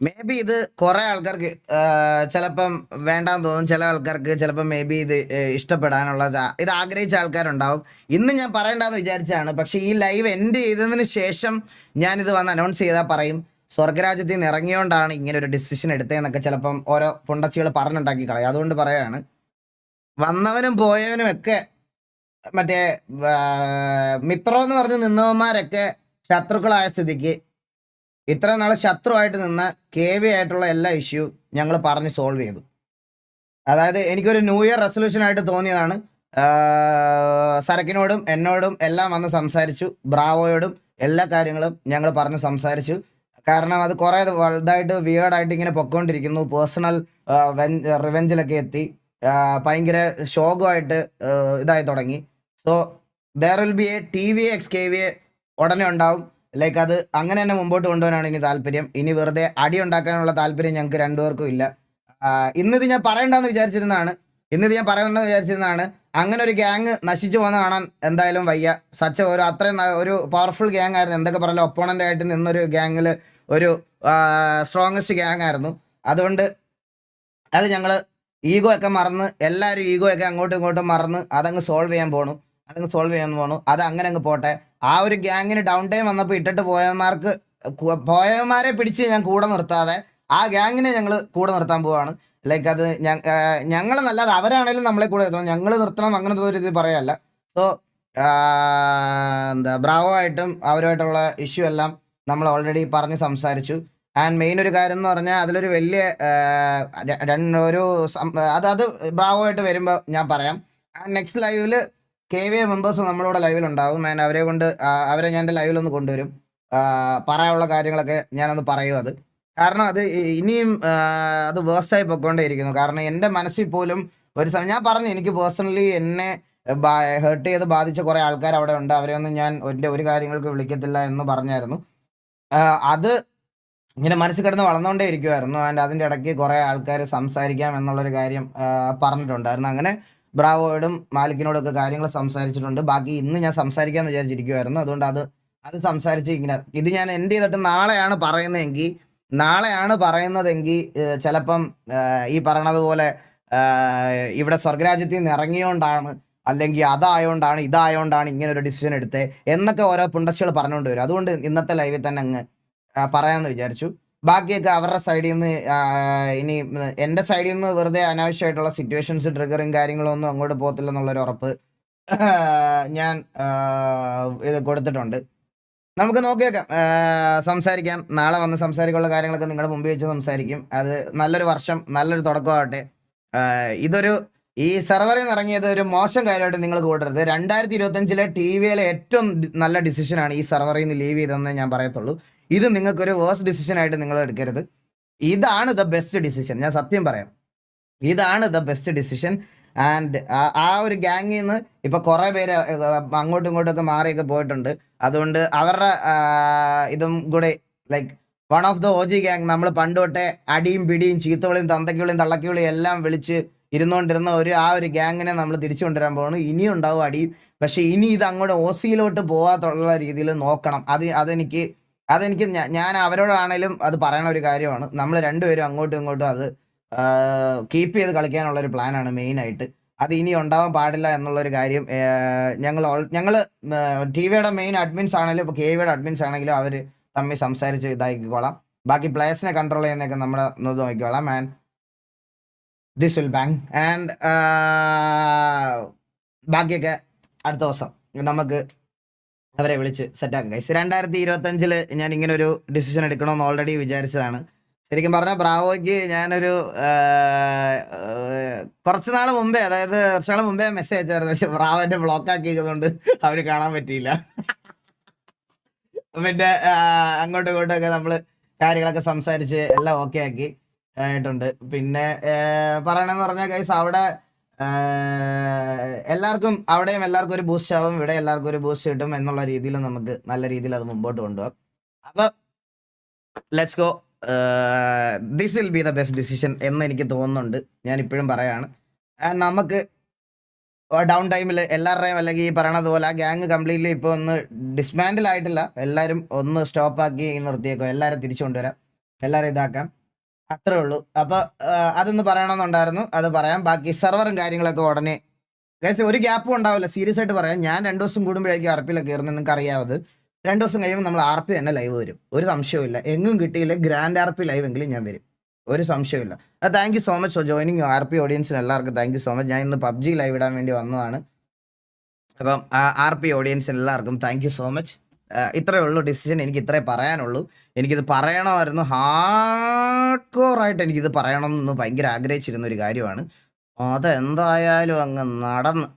May be ഇത് കുറെ ആൾക്കാർക്ക് ചിലപ്പം വേണ്ടാന്ന് തോന്നും, ചില ആൾക്കാർക്ക് ചിലപ്പോൾ മേ ബി ഇത് ഇഷ്ടപ്പെടാനുള്ള ഇത് ആഗ്രഹിച്ച ആൾക്കാരുണ്ടാവും. ഇന്ന് ഞാൻ പറയണ്ടെന്ന് വിചാരിച്ചതാണ്, പക്ഷേ ഈ ലൈവ് എൻഡ് ചെയ്തതിന് ശേഷം ഞാനിത് വന്ന് അനൗൺസ് ചെയ്താൽ പറയും സ്വർഗരാജ്യത്തിൽ നിന്ന് ഇറങ്ങിയോണ്ടാണ് ഇങ്ങനെ ഒരു ഡിസിഷൻ എടുത്തതെന്നൊക്കെ ചിലപ്പം ഓരോ പുണ്ടച്ചികൾ പറഞ്ഞുണ്ടാക്കി കളയും. അതുകൊണ്ട് പറയാണ്, വന്നവനും പോയവനും ഒക്കെ മറ്റേ മിത്രം എന്ന് പറഞ്ഞ് നിന്നവന്മാരൊക്കെ ശത്രുക്കളായ സ്ഥിതിക്ക് ഇത്ര നാൾ ശത്രുവായിട്ട് നിന്ന കെ വി ആയിട്ടുള്ള എല്ലാ ഇഷ്യൂ ഞങ്ങൾ പറഞ്ഞ് സോൾവ് ചെയ്തു. അതായത് എനിക്കൊരു ന്യൂ ഇയർ റെസൊല്യൂഷൻ ആയിട്ട് തോന്നിയതാണ്. സരക്കിനോടും എന്നോടും എല്ലാം വന്ന് സംസാരിച്ചു, ബ്രാവോയോടും എല്ലാ കാര്യങ്ങളും ഞങ്ങൾ പറഞ്ഞ് സംസാരിച്ചു. കാരണം അത് കുറേ വലുതായിട്ട് വിയേർഡായിട്ട് ഇങ്ങനെ പൊക്കോണ്ടിരിക്കുന്നു. പേഴ്സണൽ റിവെഞ്ചിലൊക്കെ എത്തി, ഭയങ്കര ശോകമായിട്ട് ഇതായി തുടങ്ങി. So there will be A T V X K V A ഉടനെ ഉണ്ടാവും. ലൈക്ക് അത് അങ്ങനെ തന്നെ മുമ്പോട്ട് കൊണ്ടുപോകാനാണ് ഇനി താല്പര്യം. ഇനി വെറുതെ അടി ഉണ്ടാക്കാനുള്ള താല്പര്യം ഞങ്ങൾക്ക് രണ്ടുപേർക്കും ഇല്ല. ഇന്നിത് ഞാൻ പറയണ്ടെന്ന് വിചാരിച്ചിരുന്നതാണ്. അങ്ങനെ ഒരു ഗ്യാങ് നശിച്ചു പോകുന്ന കാണാൻ എന്തായാലും വയ്യ. അത്രയും ഒരു പവർഫുൾ ഗ്യാങ് ആയിരുന്നു. എന്തൊക്കെ പറഞ്ഞാൽ ഒപ്പോണൻ്റ് ആയിട്ട് നിന്നൊരു ഗ്യാങ്ങിൽ ഒരു സ്ട്രോങ്ങസ്റ്റ് ഗ്യാങ് ആയിരുന്നു. അതുകൊണ്ട് അത് ഞങ്ങൾ ഈഗോ ഒക്കെ മറന്ന്, എല്ലാവരും ഈഗോ ഒക്കെ അങ്ങോട്ടും ഇങ്ങോട്ടും മറന്ന് അതങ്ങ് സോൾവ് ചെയ്യാൻ പോണു. അത് അങ്ങനെ അങ്ങ് പോട്ടെ. ആ ഒരു ഗ്യാങ്ങിന് ഡൗൺ ടൈം വന്നപ്പോൾ ഇട്ടിട്ട് പോയവന്മാരെ പിടിച്ച് ഞാൻ കൂടെ നിർത്താതെ ആ ഗ്യാങ്ങിനെ ഞങ്ങൾ കൂടെ നിർത്താൻ പോവാണ്. ലൈക്ക് അത് ഞങ്ങൾ നല്ലത് അവരാണെങ്കിലും നമ്മളെ കൂടെ നിർത്തണം, ഞങ്ങൾ നിർത്തണം അങ്ങനത്തെ ഒരു ഇത് പറയല്ല. സോ ബ്രാവോ ആയിട്ടും അവരുമായിട്ടുള്ള ഇഷ്യൂ എല്ലാം നമ്മൾ ഓൾറെഡി പറഞ്ഞ് സംസാരിച്ചു. ആൻഡ് മെയിൻ ഒരു കാര്യം എന്ന് പറഞ്ഞാൽ അതിലൊരു വലിയ ഒരു അത് ബ്രാവോ ആയിട്ട് വരുമ്പോൾ ഞാൻ പറയാം. നെക്സ്റ്റ് ലൈവിൽ കെ വി എ മെമ്പേഴ്സ് നമ്മളിവിടെ ലൈവിലുണ്ടാവും. ആൻഡ് അവരെ ഞാൻ എൻ്റെ ലൈവിലൊന്ന് കൊണ്ടുവരും. പറയാനുള്ള കാര്യങ്ങളൊക്കെ ഞാനൊന്ന് പറയും. അത് കാരണം അത് ഇനിയും അത് വേഴ്സ്റ്റായി പൊയ്ക്കൊണ്ടേയിരിക്കുന്നു. കാരണം എൻ്റെ മനസ്സിൽ പോലും ഒരു ഞാൻ പറഞ്ഞു, എനിക്ക് പേഴ്സണലി എന്നെ ഹേർട്ട് ചെയ്ത് ബാധിച്ച കുറേ ആൾക്കാർ അവിടെ ഉണ്ട്. അവരെയൊന്നും ഞാൻ എൻ്റെ ഒരു കാര്യങ്ങൾക്ക് വിളിക്കത്തില്ല എന്ന് പറഞ്ഞായിരുന്നു. അത് ഇങ്ങനെ മനസ്സിൽ കിടന്ന് വളർന്നുകൊണ്ടേ ഇരിക്കുമായിരുന്നു. ആൻഡ് അതിൻ്റെ ഇടയ്ക്ക് കുറേ ആൾക്കാർ സംസാരിക്കാം എന്നുള്ളൊരു കാര്യം പറഞ്ഞിട്ടുണ്ടായിരുന്നു. അങ്ങനെ ബ്രാവോയോടും മാലിക്കിനോടും ഒക്കെ കാര്യങ്ങൾ സംസാരിച്ചിട്ടുണ്ട്. ബാക്കി ഇന്ന് ഞാൻ സംസാരിക്കാമെന്ന് വിചാരിച്ചിരിക്കുമായിരുന്നു. അതുകൊണ്ട് അത് സംസാരിച്ച് ഇങ്ങനെ ഇത് ഞാൻ എൻഡ് ചെയ്തിട്ട് നാളെയാണ് പറയുന്നതെങ്കിൽ ചിലപ്പം ഈ പറയണതുപോലെ ഇവിടെ സ്വർഗരാജ്യത്തിൽ നിന്ന് ഇറങ്ങിയോണ്ടാണ്, അല്ലെങ്കിൽ ഇതായോണ്ടാണ് ഇങ്ങനെ ഒരു ഡിസിഷൻ എടുത്തത് എന്നൊക്കെ ഓരോ പുണ്ടച്ചുകൾ പറഞ്ഞുകൊണ്ട് വരും. അതുകൊണ്ട് ഇന്നത്തെ ലൈവിൽ തന്നെ അങ്ങ് പറയാമെന്ന് വിചാരിച്ചു. ബാക്കിയൊക്കെ അവരുടെ സൈഡിൽ നിന്ന് ഇനി എൻ്റെ സൈഡിൽ നിന്ന് വെറുതെ അനാവശ്യമായിട്ടുള്ള സിറ്റുവേഷൻസ് ട്രിഗറും കാര്യങ്ങളൊന്നും അങ്ങോട്ട് പോകത്തില്ലെന്നുള്ളൊരു ഉറപ്പ് ഞാൻ ഇത് കൊടുത്തിട്ടുണ്ട്. നമുക്ക് നോക്കിയേക്കാം, സംസാരിക്കാം. നാളെ വന്ന് സംസാരിക്കാനുള്ള കാര്യങ്ങളൊക്കെ നിങ്ങളുടെ മുമ്പിൽ വെച്ച് സംസാരിക്കും. അത് നല്ലൊരു വർഷം, നല്ലൊരു തുടക്കമാവട്ടെ. ഈ സെർവറിൽ നിന്ന് ഇറങ്ങിയത് ഒരു മോശം കാര്യമായിട്ട് നിങ്ങൾ കൂട്ടരുത്. 2025 ടി വിയിലെ ഏറ്റവും നല്ല ഡിസിഷനാണ് ഈ സെർവറിൽ നിന്ന് ലീവ് ചെയ്തതെന്ന് ഞാൻ പറയത്തുള്ളൂ. ഇത് നിങ്ങൾക്കൊരു വേഴ്സ്റ്റ് ഡിസിഷൻ ആയിട്ട് നിങ്ങൾ എടുക്കരുത്. ഇതാണ് ദ ബെസ്റ്റ് ഡിസിഷൻ. ഞാൻ സത്യം പറയാം, ഇതാണ് ദ ബെസ്റ്റ് ഡിസിഷൻ. ആൻഡ് ആ ഒരു ഗ്യാങ്ങിൽ നിന്ന് ഇപ്പൊ കുറെ പേര് അങ്ങോട്ടും ഇങ്ങോട്ടൊക്കെ മാറിയൊക്കെ പോയിട്ടുണ്ട്. അതുകൊണ്ട് അവരുടെ ഇതും കൂടെ like one of the OG gang, നമ്മൾ പണ്ട് തൊട്ടേ അടിയും പിടിയും ചീത്തവിളിയും തന്തയ്ക്കുവിളിയും തള്ളക്കുവിളിയും എല്ലാം വിളിച്ച് ഇരുന്നുകൊണ്ടിരുന്ന ആ ഒരു ഗ്യാങ്ങിനെ നമ്മൾ തിരിച്ചു കൊണ്ടുവരാൻ പോകുന്നു. ഇനിയും ഉണ്ടാവും അടി, പക്ഷെ ഇനി ഇത് അങ്ങോട്ട് OC-യിലോട്ട് പോകാത്തുള്ള രീതിയിൽ നോക്കണം. അതെനിക്ക് ഞാൻ അവരോടാണേലും അത് പറയണ ഒരു കാര്യമാണ്. നമ്മൾ രണ്ടുപേരും അങ്ങോട്ടും ഇങ്ങോട്ടും അത് കീപ്പ് ചെയ്ത് കളിക്കാനുള്ളൊരു പ്ലാനാണ് മെയിനായിട്ട്. അത് ഇനി ഉണ്ടാവാൻ പാടില്ല എന്നുള്ളൊരു കാര്യം ഞങ്ങൾ ടി വിയുടെ മെയിൻ അഡ്മിൻസ് ആണെങ്കിലും ഇപ്പോൾ കെ വിയുടെ അഡ്മിൻസ് ആണെങ്കിലും അവർ തമ്മിൽ സംസാരിച്ച് ഇതാക്കിക്കോളാം. ബാക്കി പ്ലേയേഴ്സിനെ കൺട്രോൾ ചെയ്യുന്നതൊക്കെ നമ്മുടെ നോക്കിക്കോളാം. And this will bang. And ബാക്കിയൊക്കെ അടുത്ത ദിവസം നമുക്ക് അവരെ വിളിച്ച് സെറ്റാക്കും ഗൈസ്. 2025 ഞാൻ ഇങ്ങനെ ഒരു ഡിസിഷൻ എടുക്കണമെന്ന് ഓൾറെഡി വിചാരിച്ചതാണ്. ശരിക്കും പറഞ്ഞാൽ ബ്രാവോയ്ക്ക് ഞാനൊരു കുറച്ച് നാൾ മുമ്പേ മെസ്സേജ് അയച്ചായിരുന്നു. പക്ഷെ ബ്രാവോ എന്നെ ബ്ലോക്ക് ആക്കിയതുകൊണ്ട് അവര് കാണാൻ പറ്റിയില്ല. പിന്നെ അങ്ങോട്ടും ഇങ്ങോട്ടും ഒക്കെ നമ്മൾ കാര്യങ്ങളൊക്കെ സംസാരിച്ച് എല്ലാം ഓക്കെ ആക്കി ആയിട്ടുണ്ട്. പിന്നെ പറയണെന്ന് പറഞ്ഞാൽ ഗൈസ്, അവിടെ അവിടെയും എല്ലാവർക്കും ഒരു ബൂസ്റ്റ് ആവും, ഇവിടെ എല്ലാവർക്കും ഒരു ബൂസ്റ്റ് കിട്ടും എന്നുള്ള രീതിയിൽ നമുക്ക് നല്ല രീതിയിൽ അത് മുമ്പോട്ട് കൊണ്ടുപോകാം. അപ്പൊ let's go. This will be the best decision എന്ന് എനിക്ക് തോന്നുന്നുണ്ട്. ഞാൻ ഇപ്പോഴും പറയാണ്. നമുക്ക് ഡൗൺ ടൈമിൽ എല്ലാവരുടെയും അല്ലെങ്കിൽ ഈ പറയണത് പോലെ ആ ഗ്യാങ് കംപ്ലീറ്റ്ലി ഇപ്പോൾ ഒന്ന് ഡിസ്മാൻഡിൽ ആയിട്ടില്ല. എല്ലാവരും ഒന്ന് സ്റ്റോപ്പ് ആക്കി നിർത്തിയേക്കോ, എല്ലാവരും തിരിച്ചു കൊണ്ടുവരാം. എല്ലാവരും ഇതാക്കാം. അത്രേ ഉള്ളൂ. അപ്പോൾ അതൊന്ന് പറയണമെന്നുണ്ടായിരുന്നു, അത് പറയാം. ബാക്കി സെർവറും കാര്യങ്ങളൊക്കെ ഉടനെ ഗൈസ് ഒരു ഗ്യാപ്പും ഉണ്ടാവില്ല. സീരിയസ് ആയിട്ട് പറയാം. ഞാൻ 2 ദിവസം കൂടുമ്പോഴേക്കും RPയിലൊക്കെ കയറുന്നത്, നിങ്ങൾക്ക് അറിയാവത്. 2 ദിവസം കഴിയുമ്പോൾ നമ്മൾ RP തന്നെ ലൈവ് വരും, ഒരു സംശയവും. എങ്ങും കിട്ടിയില്ല, ഗ്രാൻഡ് RP ലൈവ് എങ്കിലും ഞാൻ വരും, ഒരു സംശയമില്ല. Thank you so much for joining. RP ഓഡിയൻസിന് എല്ലാവർക്കും താങ്ക് യു സോ മച്ച്. ഞാൻ ഇന്ന് PUBG ലൈവ് ഇടാൻ വേണ്ടി വന്നതാണ്. അപ്പം RP ഓഡിയൻസിന് എല്ലാവർക്കും താങ്ക് യു സോ മച്ച്. ഇത്രയേ ഉള്ളൂ ഡിസിഷൻ, എനിക്ക് ഇത്രേ പറയാനുള്ളൂ. എനിക്കിത് പറയണമായിരുന്നു, ഹാർഡ് കോറായിട്ട് എനിക്കിത് പറയണമെന്ന് ഭയങ്കര ആഗ്രഹിച്ചിരുന്ന ഒരു കാര്യമാണ്. അതെന്തായാലും അങ്ങ് നടന്ന്.